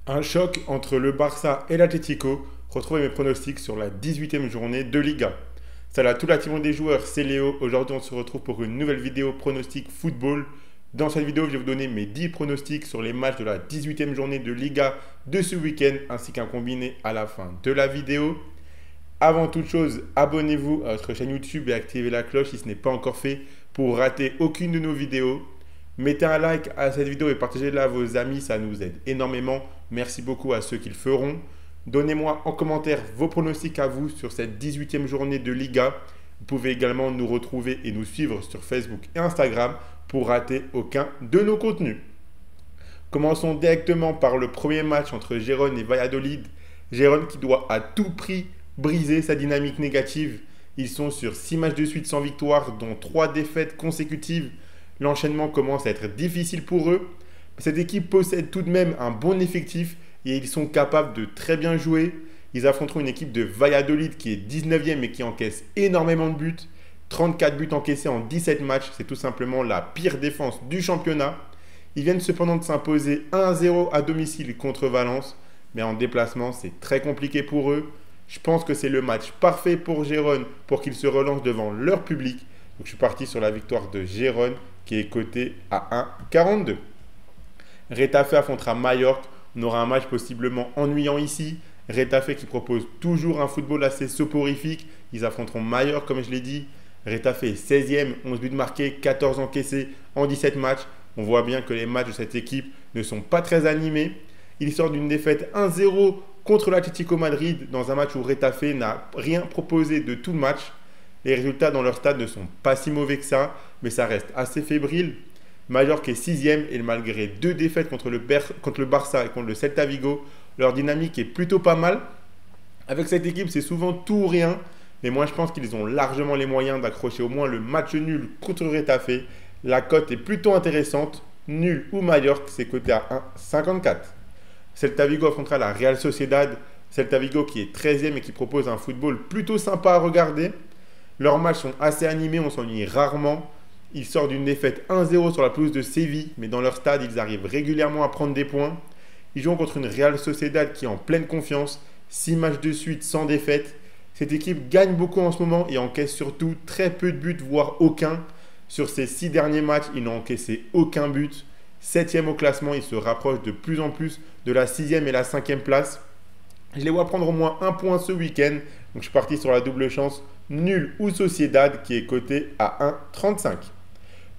Un choc entre le Barça et l'Atlético. Retrouvez mes pronostics sur la 18e journée de Liga. Salut à tout la team des joueurs, c'est Léo. Aujourd'hui, on se retrouve pour une nouvelle vidéo pronostic football. Dans cette vidéo, je vais vous donner mes 10 pronostics sur les matchs de la 18e journée de Liga de ce week-end, ainsi qu'un combiné à la fin de la vidéo. Avant toute chose, abonnez-vous à notre chaîne YouTube et activez la cloche si ce n'est pas encore fait pour rater aucune de nos vidéos. Mettez un like à cette vidéo et partagez-la à vos amis, ça nous aide énormément. Merci beaucoup à ceux qui le feront. Donnez-moi en commentaire vos pronostics à vous sur cette 18e journée de Liga. Vous pouvez également nous retrouver et nous suivre sur Facebook et Instagram pour rater aucun de nos contenus. Commençons directement par le premier match entre Gérone et Valladolid. Gérone qui doit à tout prix briser sa dynamique négative. Ils sont sur 6 matchs de suite sans victoire, dont 3 défaites consécutives. L'enchaînement commence à être difficile pour eux. Cette équipe possède tout de même un bon effectif et ils sont capables de très bien jouer. Ils affronteront une équipe de Valladolid qui est 19e et qui encaisse énormément de buts. 34 buts encaissés en 17 matchs, c'est tout simplement la pire défense du championnat. Ils viennent cependant de s'imposer 1-0 à domicile contre Valence, mais en déplacement, c'est très compliqué pour eux. Je pense que c'est le match parfait pour Gérone pour qu'ils se relancent devant leur public. Donc je suis parti sur la victoire de Gérone qui est coté à 1,42. Retafe affrontera Mallorca. On aura un match possiblement ennuyant ici. Retafe qui propose toujours un football assez soporifique. Ils affronteront Mallorca comme je l'ai dit. Retafe est 16e, 11 buts marqués, 14 encaissés en 17 matchs. On voit bien que les matchs de cette équipe ne sont pas très animés. Ils sortent d'une défaite 1-0 contre l'Atlético Madrid dans un match où Retafe n'a rien proposé de tout le match. Les résultats dans leur stade ne sont pas si mauvais que ça, mais ça reste assez fébrile. Mallorca est 6e et malgré 2 défaites contre le Barça et contre le Celta Vigo, leur dynamique est plutôt pas mal. Avec cette équipe, c'est souvent tout ou rien, mais moi je pense qu'ils ont largement les moyens d'accrocher au moins le match nul contre Retafe. La cote est plutôt intéressante, nul ou Mallorca, c'est coté à 1,54. Celta Vigo affrontera la Real Sociedad. Celta Vigo qui est 13e et qui propose un football plutôt sympa à regarder. Leurs matchs sont assez animés, on s'ennuie rarement. Ils sortent d'une défaite 1-0 sur la pelouse de Séville, mais dans leur stade, ils arrivent régulièrement à prendre des points. Ils jouent contre une Real Sociedad qui est en pleine confiance, 6 matchs de suite sans défaite. Cette équipe gagne beaucoup en ce moment et encaisse surtout très peu de buts, voire aucun. Sur ces 6 derniers matchs, ils n'ont encaissé aucun but. 7e au classement, ils se rapprochent de plus en plus de la 6e et la 5e place. Je les vois prendre au moins un point ce week-end, donc je suis parti sur la double chance nul ou Sociedad qui est coté à 1,35.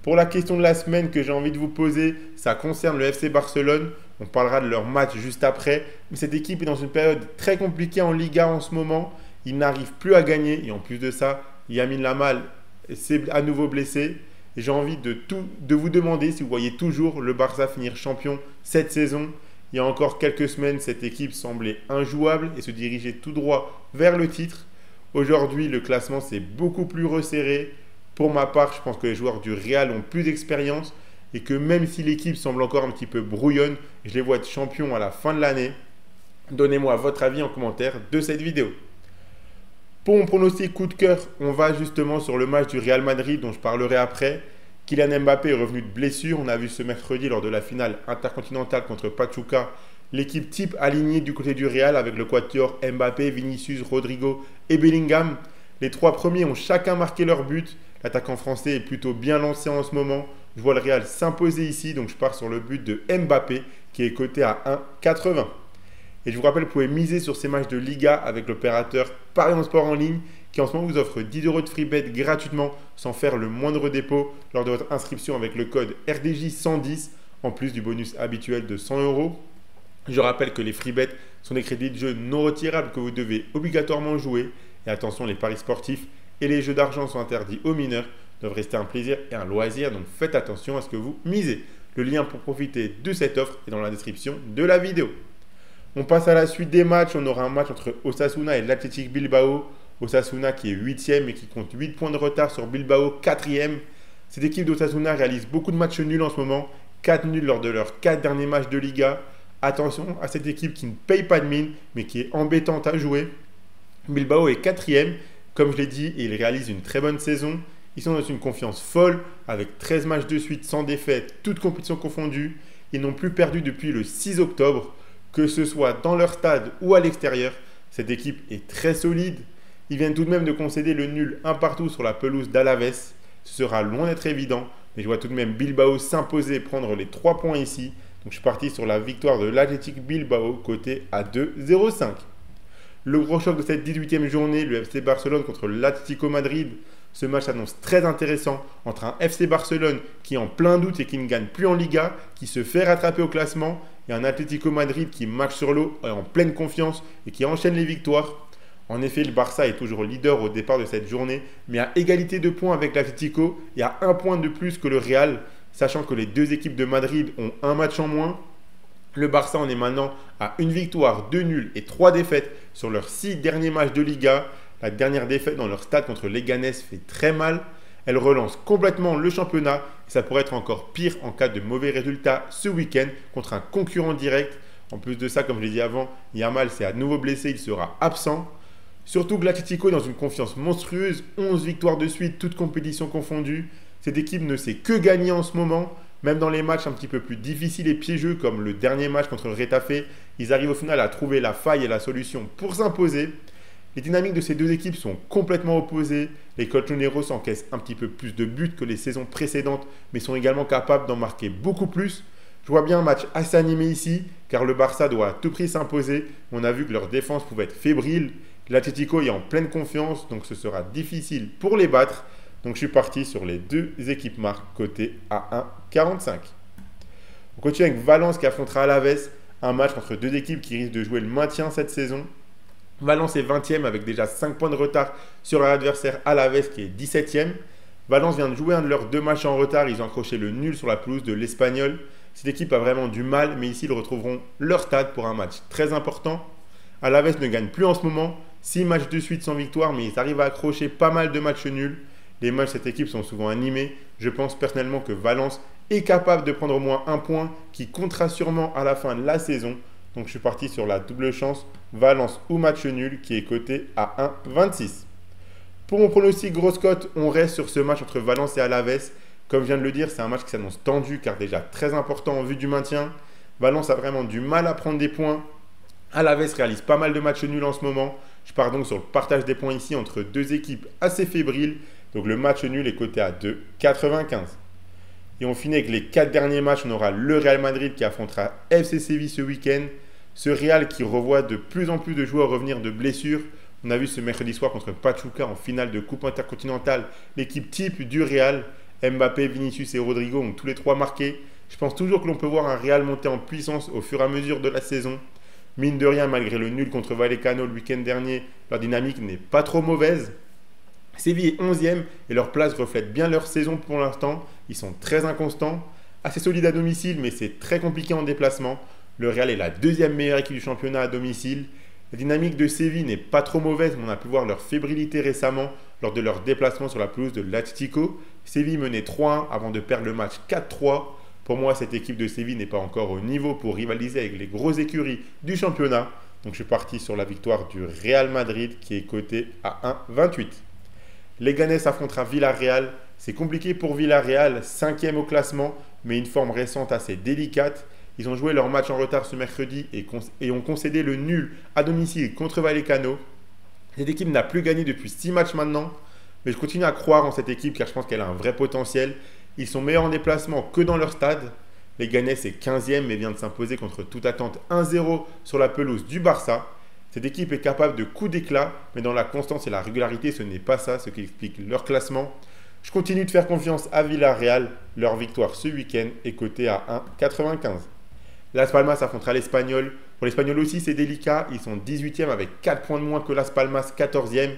Pour la question de la semaine que j'ai envie de vous poser, ça concerne le FC Barcelone. On parlera de leur match juste après. Mais cette équipe est dans une période très compliquée en Liga en ce moment. Ils n'arrivent plus à gagner. Et en plus de ça, Lamine Yamal s'est à nouveau blessé. Et j'ai envie de vous demander si vous voyez toujours le Barça finir champion cette saison. Il y a encore quelques semaines, cette équipe semblait injouable et se dirigeait tout droit vers le titre. Aujourd'hui, le classement s'est beaucoup plus resserré. Pour ma part, je pense que les joueurs du Real ont plus d'expérience et que même si l'équipe semble encore un petit peu brouillonne, je les vois être champions à la fin de l'année. Donnez-moi votre avis en commentaire de cette vidéo. Pour mon pronostic coup de cœur, on va justement sur le match du Real Madrid dont je parlerai après. Kylian Mbappé est revenu de blessure. On a vu ce mercredi lors de la finale intercontinentale contre Pachuca l'équipe type alignée du côté du Real avec le quatuor Mbappé, Vinicius, Rodrigo et Bellingham. Les 3 premiers ont chacun marqué leur but. L'attaquant français est plutôt bien lancé en ce moment. Je vois le Real s'imposer ici, donc je pars sur le but de Mbappé qui est coté à 1,80. Et je vous rappelle, vous pouvez miser sur ces matchs de Liga avec l'opérateur Paris Sport en ligne qui en ce moment vous offre 10 € de free bet gratuitement sans faire le moindre dépôt lors de votre inscription avec le code RDJ110 en plus du bonus habituel de 100 €. Je rappelle que les free bets sont des crédits de jeu non retirables que vous devez obligatoirement jouer. Et attention, les paris sportifs et les jeux d'argent sont interdits aux mineurs, doivent rester un plaisir et un loisir, donc faites attention à ce que vous misez. Le lien pour profiter de cette offre est dans la description de la vidéo. On passe à la suite des matchs. On aura un match entre Osasuna et l'Athletic Bilbao. Osasuna qui est 8e et qui compte 8 points de retard sur Bilbao 4e. Cette équipe d'Osasuna réalise beaucoup de matchs nuls en ce moment. 4 nuls lors de leurs 4 derniers matchs de Liga. Attention à cette équipe qui ne paye pas de mine mais qui est embêtante à jouer. Bilbao est 4e, comme je l'ai dit, et ils réalisent une très bonne saison. Ils sont dans une confiance folle avec 13 matchs de suite sans défaite, toutes compétitions confondues. Ils n'ont plus perdu depuis le 6 octobre. que ce soit dans leur stade ou à l'extérieur. Cette équipe est très solide. Ils viennent tout de même de concéder le nul un partout sur la pelouse d'Alaves. Ce sera loin d'être évident, mais je vois tout de même Bilbao s'imposer et prendre les 3 points ici. Donc je suis parti sur la victoire de l'Athletic Bilbao, côté à 2,05. Le gros choc de cette 18e journée, le FC Barcelone contre l'Atlético Madrid. Ce match s'annonce très intéressant entre un FC Barcelone qui est en plein doute et qui ne gagne plus en Liga, qui se fait rattraper au classement, et un Atlético Madrid qui marche sur l'eau, est en pleine confiance et qui enchaîne les victoires. En effet, le Barça est toujours leader au départ de cette journée, mais à égalité de points avec l'Atlético et à 1 point de plus que le Real, sachant que les deux équipes de Madrid ont un match en moins. Le Barça en est maintenant à une victoire, 2 nuls et 3 défaites sur leurs 6 derniers matchs de Liga. La dernière défaite dans leur stade contre Leganés fait très mal. Elle relance complètement le championnat et ça pourrait être encore pire en cas de mauvais résultats ce week-end contre un concurrent direct. En plus de ça, comme je l'ai dit avant, Yamal s'est à nouveau blessé, il sera absent. Surtout que l'Atlético est dans une confiance monstrueuse, 11 victoires de suite, toutes compétitions confondues. Cette équipe ne sait que gagner en ce moment. Même dans les matchs un petit peu plus difficiles et piégeux, comme le dernier match contre le Retafe, ils arrivent au final à trouver la faille et la solution pour s'imposer. Les dynamiques de ces deux équipes sont complètement opposées. Les colchoneros encaissent un petit peu plus de buts que les saisons précédentes, mais sont également capables d'en marquer beaucoup plus. Je vois bien un match assez animé ici, car le Barça doit à tout prix s'imposer. On a vu que leur défense pouvait être fébrile. L'Atlético est en pleine confiance, donc ce sera difficile pour les battre. Donc je suis parti sur les deux équipes marques côté à 1,45. On continue avec Valence qui affrontera Alaves, un match entre deux équipes qui risquent de jouer le maintien cette saison. Valence est 20e avec déjà 5 points de retard sur leur adversaire Alaves qui est 17e. Valence vient de jouer un de leurs 2 matchs en retard, ils ont accroché le nul sur la pelouse de l'Espagnol. Cette équipe a vraiment du mal, mais ici ils retrouveront leur stade pour un match très important. Alaves ne gagne plus en ce moment, 6 matchs de suite sans victoire, mais ils arrivent à accrocher pas mal de matchs nuls. Les matchs de cette équipe sont souvent animés. Je pense personnellement que Valence est capable de prendre au moins un point qui comptera sûrement à la fin de la saison. Donc je suis parti sur la double chance Valence ou match nul qui est coté à 1,26. Pour mon pronostic grosse cote, on reste sur ce match entre Valence et Alaves. Comme je viens de le dire, c'est un match qui s'annonce tendu car déjà très important en vue du maintien. Valence a vraiment du mal à prendre des points. Alaves réalise pas mal de matchs nuls en ce moment. Je pars donc sur le partage des points ici entre deux équipes assez fébriles. Donc le match nul est coté à 2,95. Et on finit avec les 4 derniers matchs. On aura le Real Madrid qui affrontera FC Séville ce week-end. Ce Real qui revoit de plus en plus de joueurs revenir de blessures. On a vu ce mercredi soir contre Pachuca en finale de Coupe intercontinentale. L'équipe type du Real, Mbappé, Vinicius et Rodrigo ont tous les 3 marqués. Je pense toujours que l'on peut voir un Real monter en puissance au fur et à mesure de la saison. Mine de rien, malgré le nul contre Vallecano le week-end dernier, leur dynamique n'est pas trop mauvaise. Séville est 11e et leur place reflète bien leur saison pour l'instant. Ils sont très inconstants, assez solides à domicile, mais c'est très compliqué en déplacement. Le Real est la 2e meilleure équipe du championnat à domicile. La dynamique de Séville n'est pas trop mauvaise, mais on a pu voir leur fébrilité récemment lors de leur déplacement sur la pelouse de l'Atlético. Séville menait 3-1 avant de perdre le match 4-3. Pour moi, cette équipe de Séville n'est pas encore au niveau pour rivaliser avec les grosses écuries du championnat. Donc je suis parti sur la victoire du Real Madrid qui est coté à 1,28. Leganés affrontera Villarreal. C'est compliqué pour Villarreal, 5e au classement, mais une forme récente assez délicate. Ils ont joué leur match en retard ce mercredi et ont concédé le nul à domicile contre Vallecano. Cette équipe n'a plus gagné depuis 6 matchs maintenant, mais je continue à croire en cette équipe car je pense qu'elle a un vrai potentiel. Ils sont meilleurs en déplacement que dans leur stade. Leganés est 15e mais vient de s'imposer contre toute attente 1-0 sur la pelouse du Barça. Cette équipe est capable de coups d'éclat, mais dans la constance et la régularité, ce n'est pas ça, ce qui explique leur classement. Je continue de faire confiance à Villarreal. Leur victoire ce week-end est cotée à 1,95. Las Palmas affrontera l'Espagnol. Pour l'Espagnol aussi, c'est délicat. Ils sont 18e avec 4 points de moins que Las Palmas, 14e.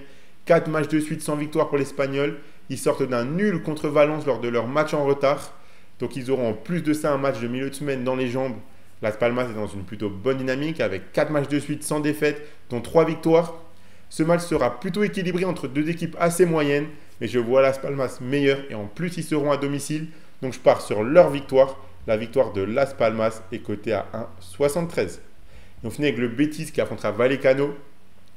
4 matchs de suite sans victoire pour l'Espagnol. Ils sortent d'un nul contre Valence lors de leur match en retard. Donc ils auront en plus de ça un match de milieu de semaine dans les jambes. Las Palmas est dans une plutôt bonne dynamique avec 4 matchs de suite sans défaite, dont 3 victoires. Ce match sera plutôt équilibré entre deux équipes assez moyennes, mais je vois Las Palmas meilleur et en plus ils seront à domicile. Donc je pars sur leur victoire. La victoire de Las Palmas est cotée à 1,73. Et on finit avec le Betis qui affrontera Vallecano.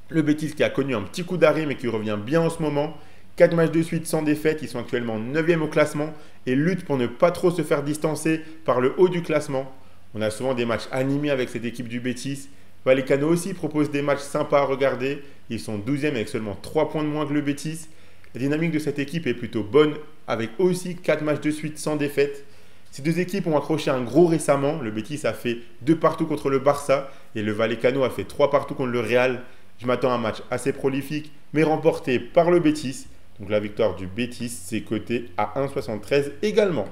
Le Betis qui a connu un petit coup d'arrêt mais qui revient bien en ce moment. 4 matchs de suite sans défaite, ils sont actuellement 9e au classement et luttent pour ne pas trop se faire distancer par le haut du classement. On a souvent des matchs animés avec cette équipe du Betis. Vallecano aussi propose des matchs sympas à regarder. Ils sont 12e avec seulement 3 points de moins que le Betis. La dynamique de cette équipe est plutôt bonne, avec aussi 4 matchs de suite sans défaite. Ces deux équipes ont accroché un gros récemment. Le Betis a fait 2 partout contre le Barça et le Vallecano a fait 3 partout contre le Real. Je m'attends à un match assez prolifique, mais remporté par le Betis. Donc la victoire du Betis, c'est coté à 1,73 également.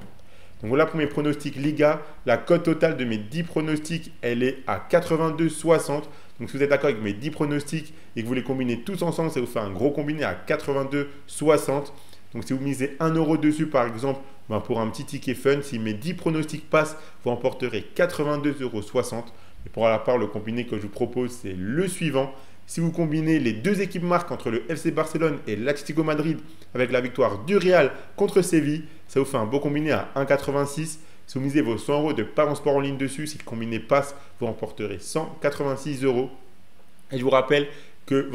Donc voilà pour mes pronostics Liga. La cote totale de mes 10 pronostics, elle est à 82,60. Donc si vous êtes d'accord avec mes 10 pronostics et que vous les combinez tous ensemble, ça vous fait un gros combiné à 82,60. Donc si vous misez 1 euro dessus par exemple, pour un petit ticket fun, si mes 10 pronostics passent, vous emporterez 82,60 euros. Et pour la part, le combiné que je vous propose, c'est le suivant. Si vous combinez les deux équipes marques entre le FC Barcelone et l'Atlético Madrid avec la victoire du Real contre Séville, ça vous fait un beau combiné à 1,86. Si vous misez vos 100 euros de Paris Sport en ligne dessus, si le combiné passe, vous remporterez 186 euros. Et je vous rappelle que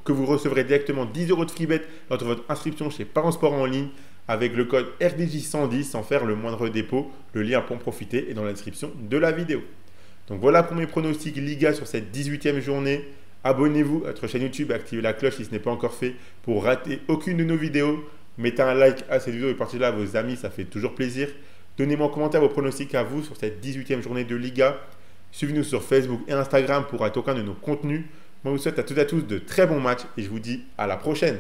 vous recevrez directement 10 euros de free bet lors de votre inscription chez Paris Sport en ligne avec le code RDJ110 sans faire le moindre dépôt. Le lien pour en profiter est dans la description de la vidéo. Donc voilà pour mes pronostics Liga sur cette 18e journée. Abonnez-vous à notre chaîne YouTube et activez la cloche si ce n'est pas encore fait pour rater aucune de nos vidéos. Mettez un like à cette vidéo et partagez-la à vos amis, ça fait toujours plaisir. Donnez-moi en commentaire vos pronostics à vous sur cette 18e journée de Liga. Suivez-nous sur Facebook et Instagram pour rater aucun de nos contenus. Moi, je vous souhaite à toutes et à tous de très bons matchs et je vous dis à la prochaine.